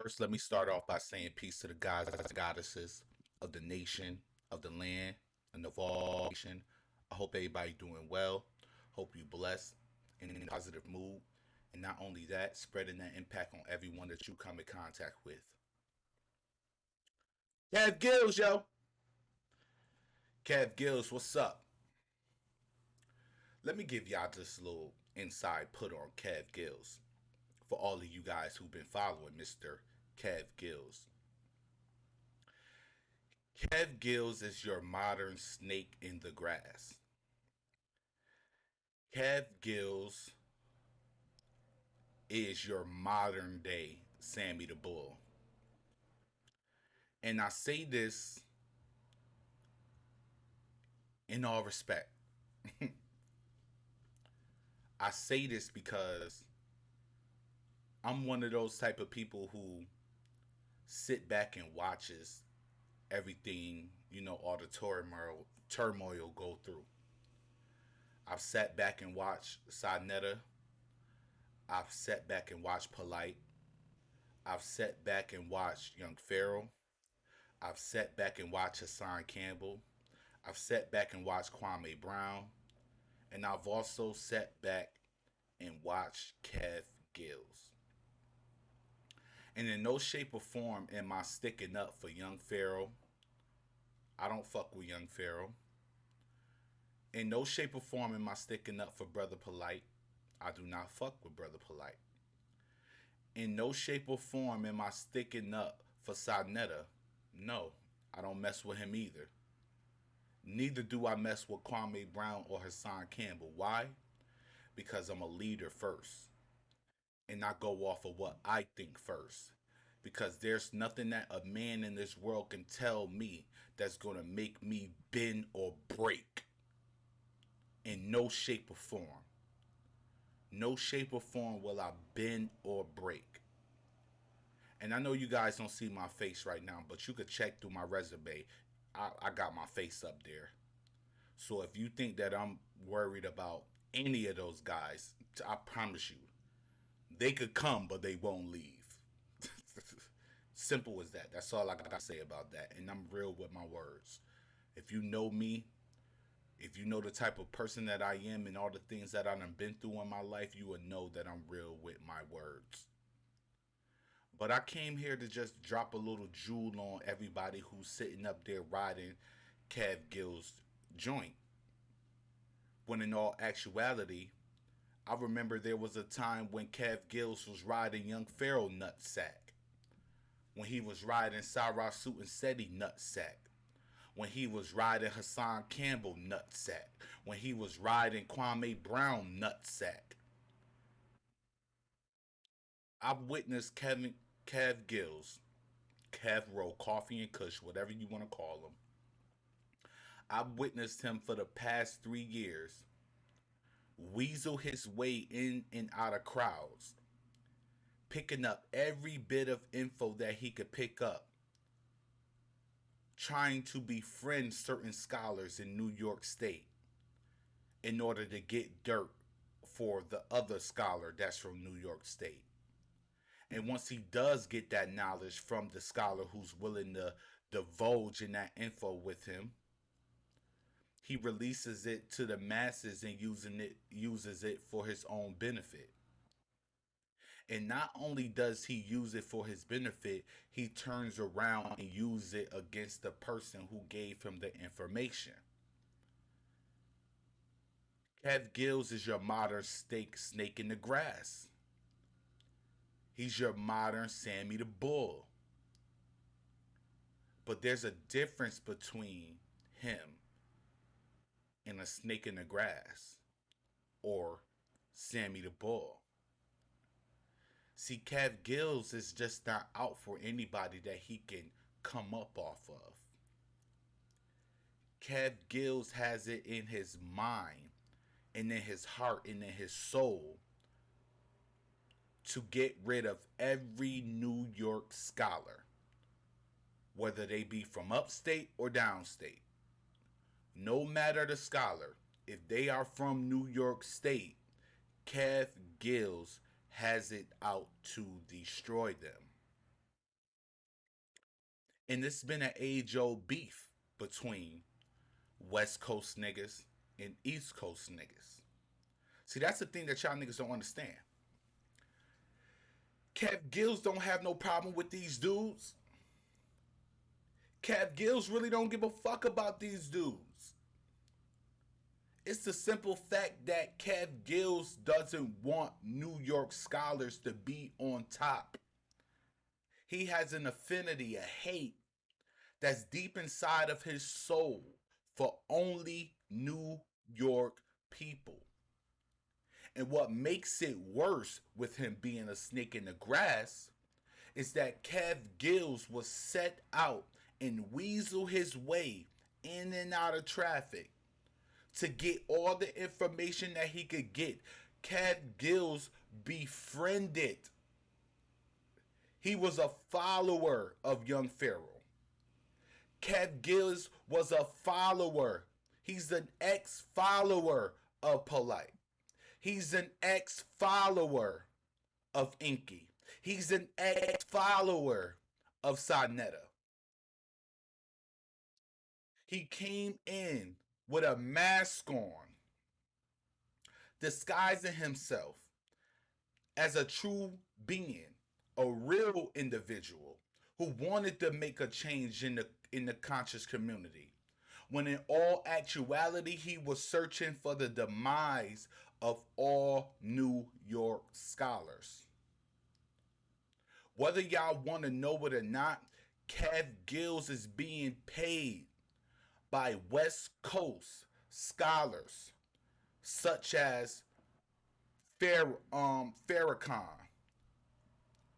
First, let me start off by saying peace to the gods and goddesses of the nation, of the land, and of all nation. I hope everybody doing well. Hope you blessed and in a positive mood. And not only that, spreading that impact on everyone that you come in contact with. Kev Gillz, yo. Kev Gillz, what's up? Let me give y'all this little inside put on Kev Gillz for all of you guys who've been following Mr. Kev Gillz. Kev Gillz is your modern snake in the grass. Kev Gillz is your modern day Sammy the Bull. And I say this in all respect. I say this because I'm one of those type of people who sit back and watches everything, all the turmoil go through. I've sat back and watched Sonetta. I've sat back and watched Polite. I've sat back and watched Young Pharaoh. I've sat back and watched Hassan Campbell. I've sat back and watched Kwame Brown. And I've also sat back and watched Kev Gillz. And in no shape or form am I sticking up for Young Pharaoh. I don't fuck with Young Pharaoh. In no shape or form am I sticking up for Brother Polite. I do not fuck with Brother Polite. In no shape or form am I sticking up for Sonetta. No, I don't mess with him either. Neither do I mess with Kwame Brown or Hassan Campbell. Why? Because I'm a leader first. And I go off of what I think first. Because there's nothing that a man in this world can tell me that's going to make me bend or break. In no shape or form. No shape or form will I bend or break. And I know you guys don't see my face right now, but you could check through my resume. I got my face up there. So if you think that I'm worried about any of those guys, I promise you, they could come, but they won't leave. Simple as that. That's all I gotta say about that. And I'm real with my words. If you know me, if you know the type of person that I am and all the things that I've been through in my life, you would know that I'm real with my words. But I came here to just drop a little jewel on everybody who's sitting up there riding Kev Gill's joint. When in all actuality, I remember there was a time when Kev Gillz was riding Young Pharaoh nutsack. When he was riding Sarah Suit and Seti nutsack. When he was riding Hassan Campbell nutsack. When he was riding Kwame Brown nutsack. I've witnessed Kev Gillz, Kev Rowe, Koffee and Kush, whatever you want to call him. I've witnessed him for the past 3 years weasel his way in and out of crowds, picking up every bit of info that he could pick up, trying to befriend certain scholars in New York State in order to get dirt for the other scholar that's from New York State. And once he does get that knowledge from the scholar who's willing to divulge in that info with him, he releases it to the masses and uses it for his own benefit. And not only does he use it for his benefit, he turns around and uses it against the person who gave him the information. Kev Gillz is your modern snake in the grass. He's your modern Sammy the Bull. But there's a difference between him and a snake in the grass or Sammy the Bull. See, Kev Gillz is just not out for anybody that he can come up off of. Kev Gillz has it in his mind and in his heart and in his soul to get rid of every New York scholar, whether they be from upstate or downstate. No matter the scholar, if they are from New York State, Kev Gillz has it out to destroy them. And it's been an age old beef between West Coast niggas and East Coast niggas. See, that's the thing that y'all niggas don't understand. Gillz don't have no problem with these dudes. Gillz really don't give a fuck about these dudes. It's the simple fact that Gillz doesn't want New York scholars to be on top. He has an affinity, a hate that's deep inside of his soul for only New York people. And what makes it worse with him being a snake in the grass is that Gillz was set out and weasel his way in and out of traffic to get all the information that he could get. Gillz befriended. He was a follower of Young Pharaoh. Gillz was a follower. He's an ex-follower of Polite. He's an ex-follower of Inky. He's an ex-follower of Sonetta. He came in with a mask on, disguising himself as a true being, a real individual who wanted to make a change in the conscious community. When in all actuality, he was searching for the demise of all New York scholars. Whether y'all want to know it or not, Gillz is being paid by West Coast scholars such as Farrakhan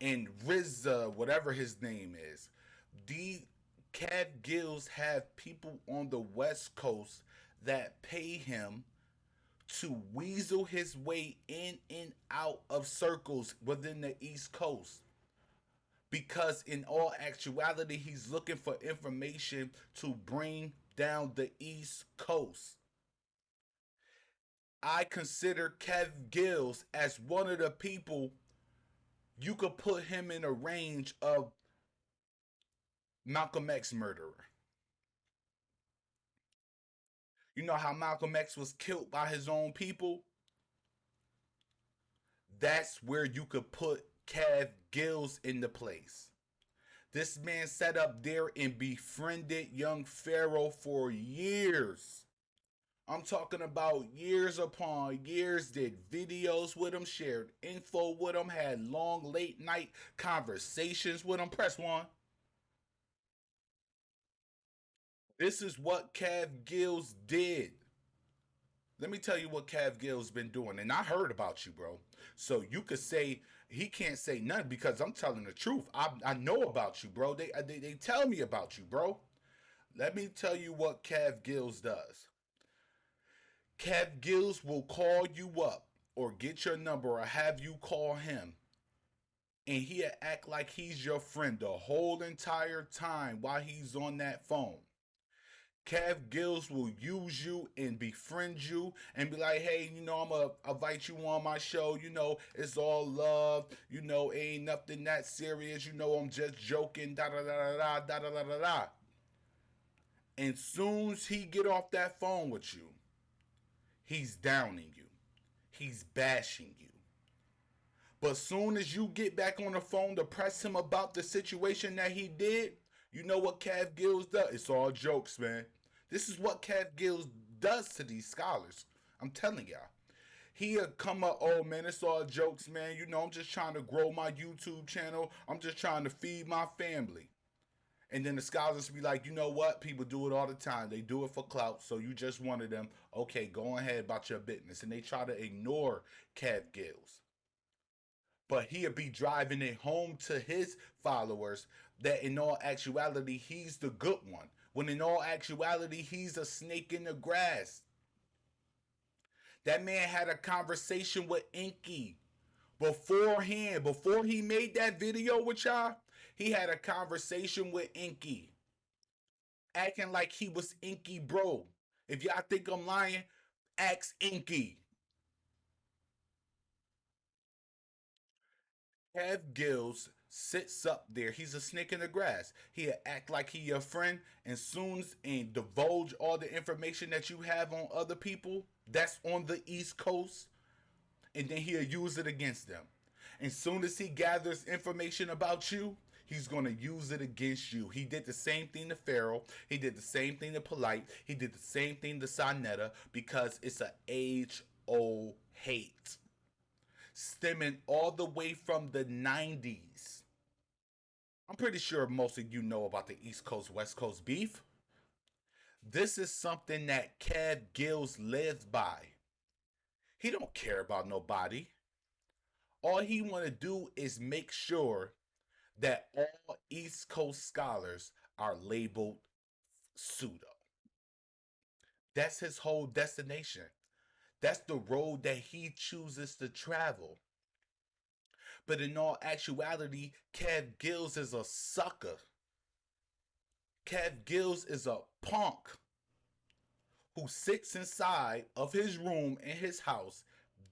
and RZA, whatever his name is. D. Gillz have people on the West Coast that pay him to weasel his way in and out of circles within the East Coast. Because in all actuality, he's looking for information to bring down the East Coast. I consider Gillz as one of the people you could put him in a range of Malcolm X murderer. You know how Malcolm X was killed by his own people? That's where you could put Gillz into place. This man sat up there and befriended young Pharaoh for years. I'm talking about years upon years, did videos with him, shared info with him, had long late night conversations with him. Press one. This is what Gillz did. Let me tell you what Gillz been doing. And I heard about you, bro. So you could say he can't say nothing because I'm telling the truth. I know about you, bro. They tell me about you, bro. Let me tell you what Gillz does. Gillz will call you up or get your number or have you call him. And he'll act like he's your friend the whole entire time while he's on that phone. Gillz will use you and befriend you and be like, hey, I'm going to invite you on my show. It's all love. Ain't nothing that serious. I'm just joking. Da da da da da da da da da. And soon as he get off that phone with you, he's downing you. He's bashing you. But soon as you get back on the phone to press him about the situation that he did, you know what Gillz does? It's all jokes, man. This is what Gillz does to these scholars. I'm telling y'all. He'll come up, oh man, it's all jokes, man. I'm just trying to grow my YouTube channel. I'm just trying to feed my family. And then the scholars be like, you know what? People do it all the time. They do it for clout. So you just wanted them. Okay, go ahead about your business. And they try to ignore Gillz. But he'll be driving it home to his followers that in all actuality, he's the good one. When in all actuality, he's a snake in the grass. That man had a conversation with Inky beforehand. Before he made that video with y'all, he had a conversation with Inky. Acting like he was Inky, bro. If y'all think I'm lying, ask Inky. Have Gillz sits up there. He's a snake in the grass. He'll act like he your friend and and divulge all the information that you have on other people that's on the East Coast, and then he'll use it against them. And soon as he gathers information about you, he's gonna use it against you. He did the same thing to Pharaoh. He did the same thing to Polite. He did the same thing to Sonetta because it's an age-old hate stemming all the way from the 90s. I'm pretty sure most of you know about the East Coast West Coast beef. This is something that Kev Gillz lives by. He don't care about nobody. All he want to do is make sure that all East Coast scholars are labeled pseudo. That's his whole destination. That's the road that he chooses to travel. But in all actuality, Kev Gillz is a sucker. Kev Gillz is a punk who sits inside of his room in his house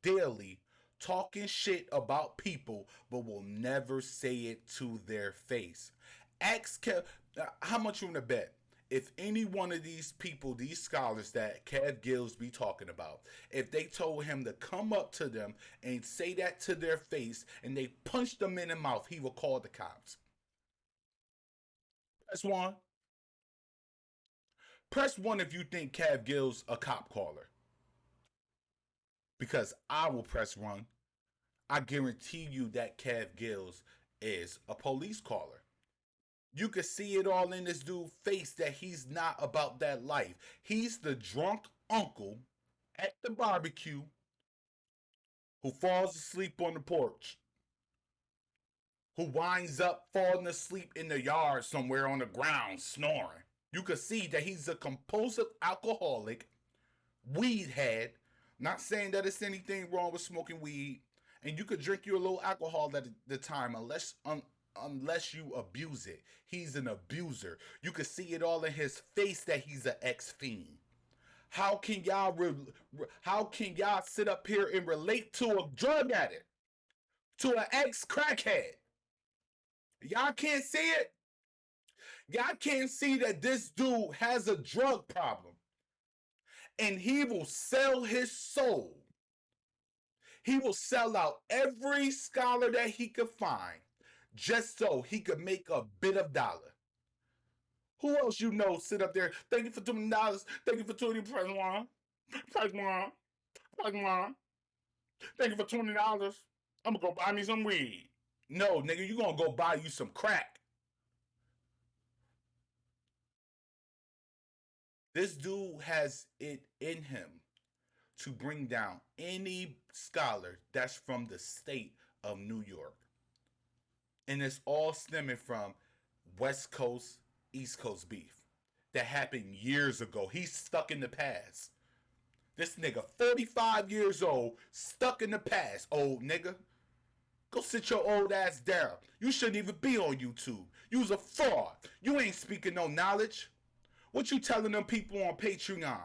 daily talking shit about people but will never say it to their face. Ask Kev, how much you want to bet? If any one of these people, these scholars that Kev Gillz be talking about, if they told him to come up to them and say that to their face and they punched them in the mouth, he will call the cops. Press one. Press one if you think Kev Gillz a cop caller. Because I will press one. I guarantee you that Kev Gillz is a police caller. You can see it all in this dude's face that he's not about that life. He's the drunk uncle at the barbecue who falls asleep on the porch, who winds up falling asleep in the yard somewhere on the ground snoring. You can see that he's a compulsive alcoholic, weed head. Not saying that it's anything wrong with smoking weed, and you could drink your little alcohol at the time unless you abuse it. He's an abuser. You can see it all in his face that he's an ex-fiend. How can y'all sit up here and relate to a drug addict, to an ex-crackhead? Y'all can't see it. Y'all can't see that this dude has a drug problem, and he will sell his soul. He will sell out every scholar that he could find just so he could make a bit of dollar. Who else you know sit up there? Thank you for $20. Thank you for 20. Press one. Press one. Press one. Thank you for $20. I'm gonna go buy me some weed. No, nigga, you gonna go buy you some crack. This dude has it in him to bring down any scholar that's from the state of New York. And it's all stemming from West Coast, East Coast beef that happened years ago. He's stuck in the past. This nigga, 45 years old, stuck in the past, old nigga. Go sit your old ass down. You shouldn't even be on YouTube. You's a fraud. You ain't speaking no knowledge. What you telling them people on Patreon?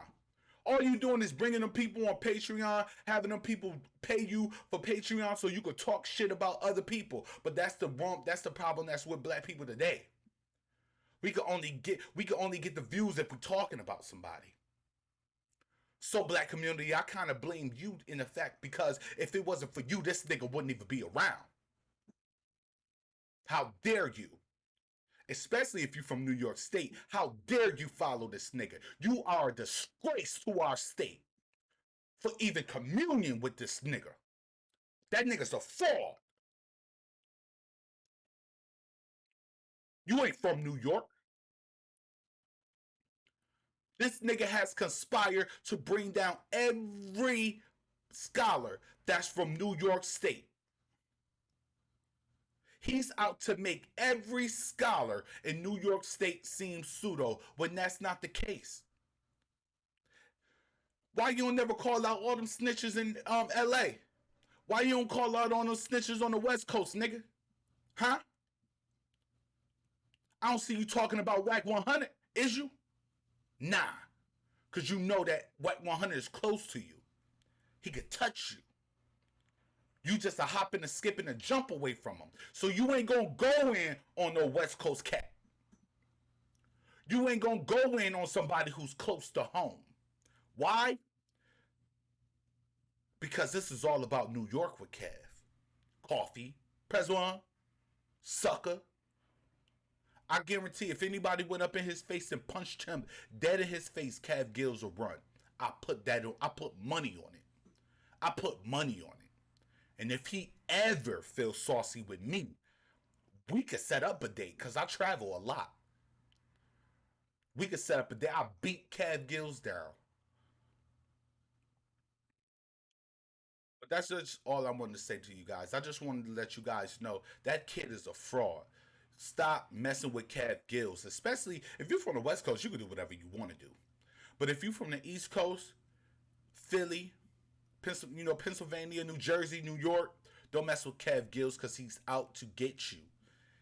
All you doing is bringing them people on Patreon, having them people pay you for Patreon so you could talk shit about other people. But that's the problem that's with black people today. We can only get the views if we're talking about somebody. So black community, I kind of blame you in effect, because if it wasn't for you, this nigga wouldn't even be around. How dare you? Especially if you're from New York State, how dare you follow this nigga? You are a disgrace to our state for even communion with this nigga. That nigga's a fraud. You ain't from New York. This nigga has conspired to bring down every scholar that's from New York State. He's out to make every scholar in New York State seem pseudo when that's not the case. Why you don't never call out all them snitches in LA? Why you don't call out all them snitches on the West Coast, nigga? Huh? I don't see you talking about Whack 100, is you? Nah, because you know that Whack 100 is close to you. He could touch you. You just a hop and a skip and a jump away from them. So you ain't gonna go in on no West Coast cat. You ain't gonna go in on somebody who's close to home. Why? Because this is all about New York with Kev. Koffee, press one, sucker. I guarantee if anybody went up in his face and punched him dead in his face, Kev Gillz will run. I put money on it. I put money on it. And if he ever feels saucy with me, we could set up a date because I travel a lot. We could set up a date. I beat Kev Gillz down. But that's just all I wanted to say to you guys. I just wanted to let you guys know that kid is a fraud. Stop messing with Kev Gillz, especially if you're from the West Coast. You can do whatever you want to do. But if you're from the East Coast, Philly, Pennsylvania, New Jersey, New York, don't mess with Kev Gillz because he's out to get you.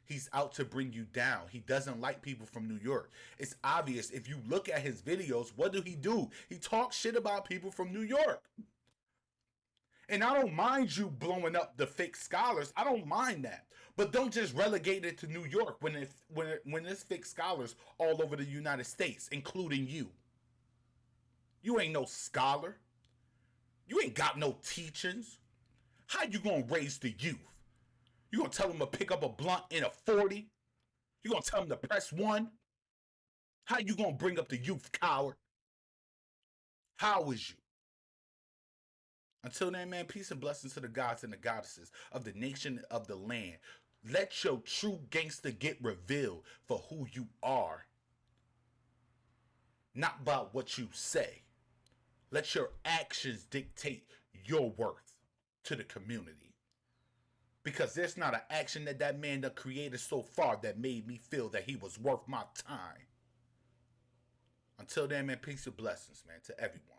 He's out to bring you down. He doesn't like people from New York. It's obvious if you look at his videos. What do? He talks shit about people from New York. And I don't mind you blowing up the fake scholars. I don't mind that. But don't just relegate it to New York when there's fake scholars all over the United States, including you. You ain't no scholar. You ain't got no teachings. How you gonna raise the youth? You gonna tell them to pick up a blunt in a 40? You gonna tell them to press one? How you gonna bring up the youth, coward? How is you? Until then, man, peace and blessings to the gods and the goddesses of the nation of the land. Let your true gangster get revealed for who you are, not about what you say. Let your actions dictate your worth to the community. Because there's not an action that man that created so far that made me feel that he was worth my time. Until then, man, peace and blessings, man, to everyone.